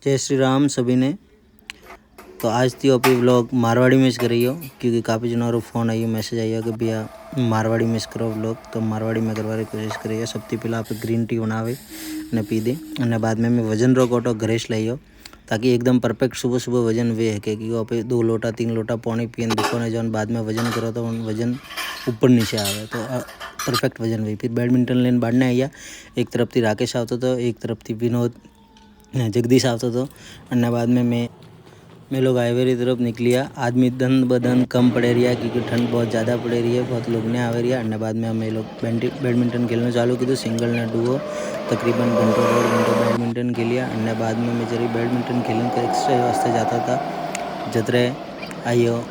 जय श्री राम सभी ने। तो आज थी ओपी व्लॉग मारवाड़ी मिस करी हो, क्योंकि काफ़ी जनों फोन आई मैसेज आई कि भैया मारवाड़ी मिस करो व्लॉग। तो मारवाड़ी में करवा कोशिश करिए। सबसे पहले आप ग्रीन टी बनावे ने पी दी और बाद में मैं वजन रो कोटो घरे ज लाइयो, ताकि एकदम परफेक्ट सुबह सुबह वजन वे है कि आप 2 लोटा 3 लोटा पानी पीने दुकाने जाओ, बाद में वजन करो तो वजन ऊपर नीचे आवे तो परफेक्ट वजन वे। फिर बैडमिंटन लेने बाढ़ने आया, एक तरफ थी राकेश आता तो एक तरफ थी विनोद जगदीश आता तो। और बाद में मैं लोग हाईवे तरफ निकलिया। आदमी दन बदन कम पड़े रहा क्योंकि ठंड बहुत ज़्यादा पड़े रही है, बहुत लोग ने आवे रहा। और बाद में हमें लोग बैडमिंटन खेलना चालू की, सिंगल ने डुओ तकरीबन घंटों 1.5 घंटो बैडमिंटन खेलिया। और बाद में मैं जरी बैडमिंटन खेलने का एक्सरसाइज वास्ते जाता था। जतरे आइयो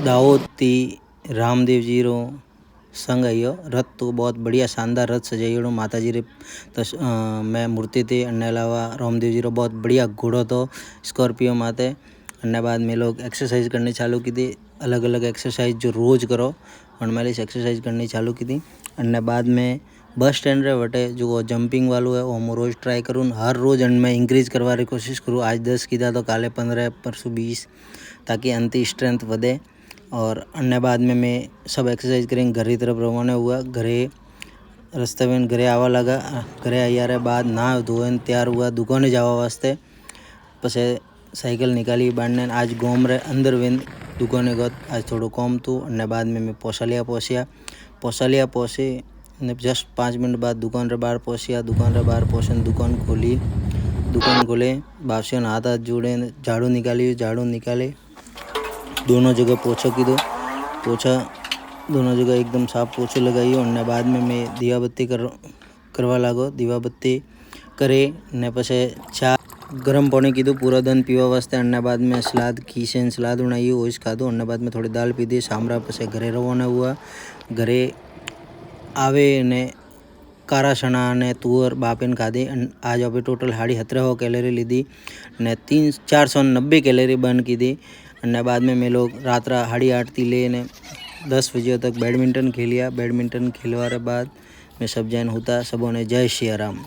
दाऊद थी रामदेव जी रो संग आइयो। रथ तो बहुत बढ़िया शानदार रथ सजाइयोड़ो माता जी रे मैं मूर्ति थी। अन्य अलावा रामदेव जी रो बहुत बढ़िया घोड़ो तो स्कॉर्पियो माते। अन्य बाद में लोग एक्सरसाइज करनी चालू की थी, अलग अलग एक्सरसाइज जो रोज़ करो उनमें एक्सरसाइज करनी चालू की थी। अन्य बाद में बस स्टैंड रे वटे जो जंपिंग वालों है वो मैं रोज़ ट्राई करूँ, हर रोज़ मैं इंक्रीज करवा की कोशिश करूँ। आज 10 कीधा तो काले 15 परसों 20, ताकि अंति स्ट्रेंथ बढ़े। और अन्य बाद में मैं सब एक्सरसाइज करेंगे घर की तरफ रवाना हुआ। घरे रास्ते में घरे आवा लगा। घरे आया रे बाद नहा धोए तैयार हुआ दुकाने जावा वास्ते। पसे साइकिल निकाली बाढ़ने आज गोम रे अंदर वेन दुकाने गत। आज थोड़ो कम थू। और बाद में मैं पोसालिया पहुँची ने जस्ट 5 मिनट बाद दुकान रे बाहर पहुँचिया। दुकान रे बाहर पहुँचने दुकान खोले बापसियों हाथ हाथ जोड़े झाड़ू निकाले दोनों जगह पोछा की दो पोछा दोनों जगह एकदम साफ पोछो लगाई। और बाद में मैं दिया बत्ती करवा लागो। दिवा बत्ती करे ने पछे चा गरम पानी कीधु पूरा दिन पीवा वास्ते। अन्य बाद में सलाद खीसेन सलाद बनाई ओइस खाधो। अन्य बाद में थोड़ी दाल पीधी सामरा पछे घरे रवाना हुआ। घरे आवे ने कारा चना ने तुअर बापेन खाधी। आज अभी टोटल 1750 कैलोरी लीधी ने 490 कैलोरी बर्न की थी। अन्य बाद में मैं लोग रात 8:30 थी लेने 10 बजे तक बैडमिंटन खेलिया। बैडमिंटन खेलवा बाद मैं सब जैन होता सबों ने जय श्री राम।